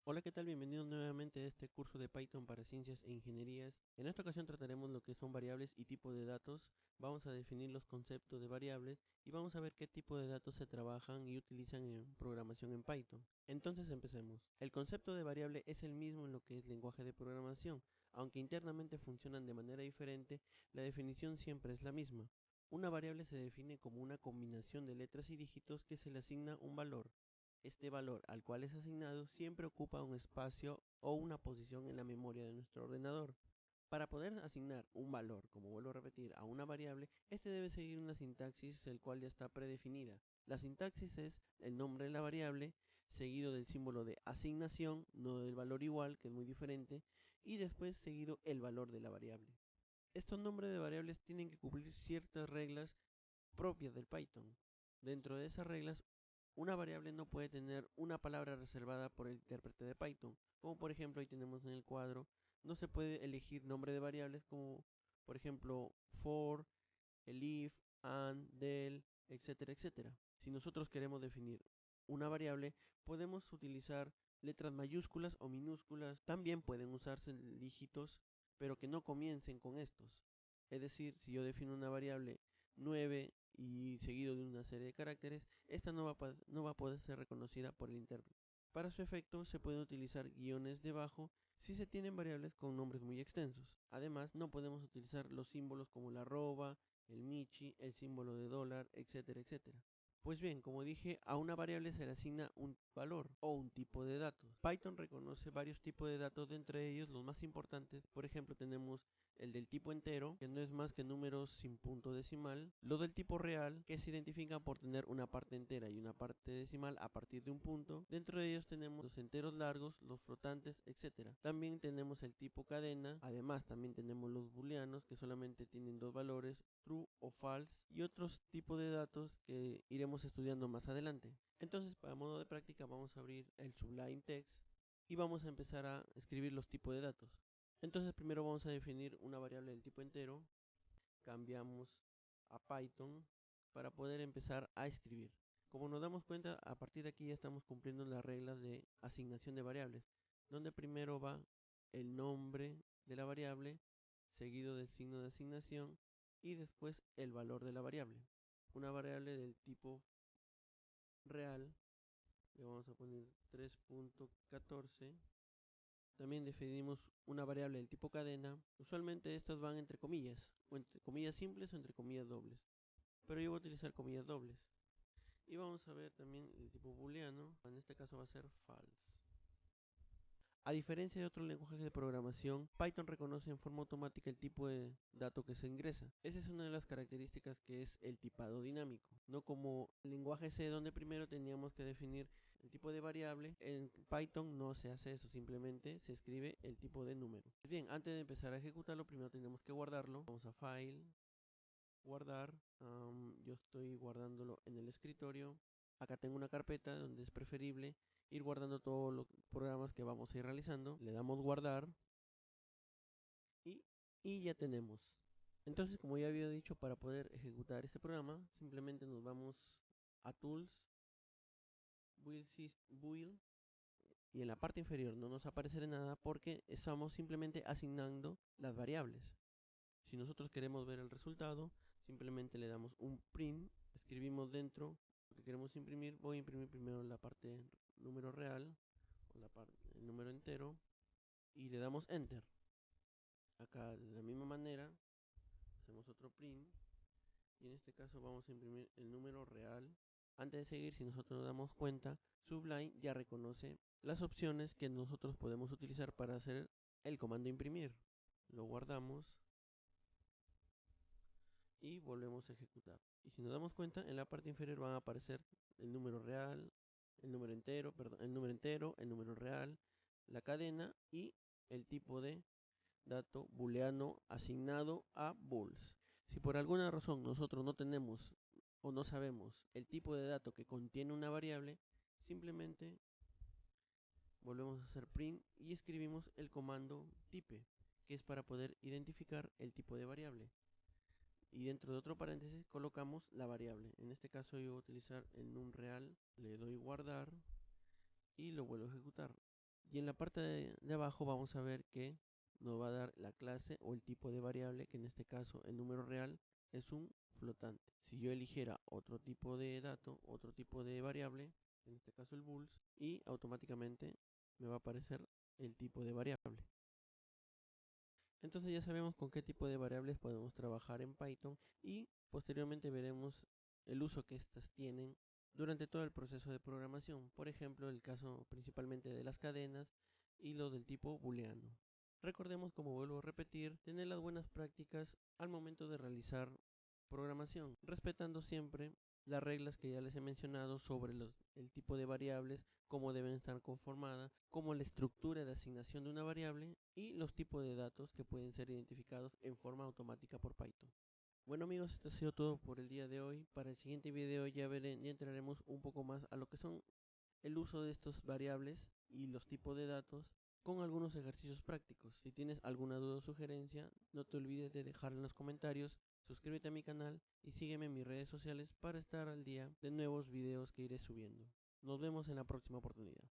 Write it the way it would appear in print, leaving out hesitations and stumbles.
Hola, ¿qué tal? Bienvenidos nuevamente a este curso de Python para ciencias e ingenierías. En esta ocasión trataremos lo que son variables y tipo de datos. Vamos a definir los conceptos de variables y vamos a ver qué tipo de datos se trabajan y utilizan en programación en Python. Entonces empecemos. El concepto de variable es el mismo en lo que es lenguaje de programación. Aunque internamente funcionan de manera diferente, la definición siempre es la misma. Una variable se define como una combinación de letras y dígitos que se le asigna un valor. Este valor al cual es asignado siempre ocupa un espacio o una posición en la memoria de nuestro ordenador. Para poder asignar un valor, como vuelvo a repetir, a una variable, este debe seguir una sintaxis el cual ya está predefinida. La sintaxis es el nombre de la variable, seguido del símbolo de asignación, no del valor igual, que es muy diferente, y después seguido el valor de la variable. Estos nombres de variables tienen que cumplir ciertas reglas propias del Python. Dentro de esas reglas, una variable no puede tener una palabra reservada por el intérprete de Python, como por ejemplo ahí tenemos en el cuadro, no se puede elegir nombre de variables como por ejemplo for, el if, and, del, etcétera, etcétera. Si nosotros queremos definir una variable, podemos utilizar letras mayúsculas o minúsculas, también pueden usarse dígitos, pero que no comiencen con estos. Es decir, si yo defino una variable 9 y seguido de una serie de caracteres, esta no va a poder ser reconocida por el intérprete. Para su efecto se pueden utilizar guiones debajo si se tienen variables con nombres muy extensos. Además, no podemos utilizar los símbolos como la arroba, el michi, el símbolo de dólar, etcétera, etcétera. Pues bien, como dije, a una variable se le asigna un valor o un tipo de datos. Python reconoce varios tipos de datos, de entre ellos los más importantes. Por ejemplo, tenemos el del tipo entero, que no es más que números sin punto decimal, lo del tipo real, que se identifican por tener una parte entera y una parte decimal a partir de un punto. Dentro de ellos tenemos los enteros largos, los flotantes, etcétera. También tenemos el tipo cadena, además también tenemos los booleanos, que solamente tienen dos valores, true o false, y otros tipos de datos que iremos estudiando más adelante. Entonces, para modo de práctica, vamos a abrir el Sublime Text y vamos a empezar a escribir los tipos de datos. Entonces primero vamos a definir una variable del tipo entero, cambiamos a Python para poder empezar a escribir. Como nos damos cuenta, a partir de aquí ya estamos cumpliendo las reglas de asignación de variables, donde primero va el nombre de la variable, seguido del signo de asignación y después el valor de la variable. Una variable del tipo real, le vamos a poner 3.14. También definimos una variable del tipo cadena. Usualmente estas van entre comillas, o entre comillas simples o entre comillas dobles. Pero yo voy a utilizar comillas dobles. Y vamos a ver también el tipo booleano. En este caso va a ser false. A diferencia de otros lenguajes de programación, Python reconoce en forma automática el tipo de dato que se ingresa. Esa es una de las características, que es el tipado dinámico, no como el lenguaje C, donde primero teníamos que definir el tipo de variable. En Python no se hace eso, simplemente se escribe el tipo de número. Bien, antes de empezar a ejecutarlo, primero tenemos que guardarlo. Vamos a File, guardar. Yo estoy guardándolo en el escritorio. Acá tengo una carpeta donde es preferible ir guardando todos los programas que vamos a ir realizando. Le damos guardar y, y ya tenemos. Entonces, como ya había dicho, para poder ejecutar este programa, simplemente nos vamos a Tools, Build, y en la parte inferior no nos aparecerá nada porque estamos simplemente asignando las variables. Si nosotros queremos ver el resultado, simplemente le damos un print, escribimos dentro lo que queremos imprimir. Voy a imprimir primero la parte número real, o el número entero, y le damos enter. Acá de la misma manera hacemos otro print, y en este caso vamos a imprimir el número real. Antes de seguir, si nosotros nos damos cuenta, Sublime ya reconoce las opciones que nosotros podemos utilizar para hacer el comando imprimir. Lo guardamos y volvemos a ejecutar. Y si nos damos cuenta, en la parte inferior van a aparecer el número real, el número entero, perdón, el número real, la cadena y el tipo de dato booleano asignado a bools. Si por alguna razón nosotros no tenemos o no sabemos el tipo de dato que contiene una variable, simplemente volvemos a hacer print y escribimos el comando type, que es para poder identificar el tipo de variable. Y dentro de otro paréntesis colocamos la variable. En este caso yo voy a utilizar el num real, le doy guardar y lo vuelvo a ejecutar. Y en la parte de abajo vamos a ver que nos va a dar la clase o el tipo de variable, que en este caso el número real es un flotante. Si yo eligiera otro tipo de dato, otro tipo de variable, en este caso el bool, y automáticamente me va a aparecer el tipo de variable. Entonces ya sabemos con qué tipo de variables podemos trabajar en Python y posteriormente veremos el uso que éstas tienen durante todo el proceso de programación. Por ejemplo, el caso principalmente de las cadenas y lo del tipo booleano. Recordemos, como vuelvo a repetir, tener las buenas prácticas al momento de realizar programación, respetando siempre las reglas que ya les he mencionado sobre el tipo de variables, cómo deben estar conformadas, como la estructura de asignación de una variable y los tipos de datos que pueden ser identificados en forma automática por Python. Bueno amigos, esto ha sido todo por el día de hoy. Para el siguiente video ya entraremos un poco más a lo que son el uso de estas variables y los tipos de datos con algunos ejercicios prácticos. Si tienes alguna duda o sugerencia, no te olvides de dejarla en los comentarios, suscríbete a mi canal y sígueme en mis redes sociales para estar al día de nuevos videos que iré subiendo. Nos vemos en la próxima oportunidad.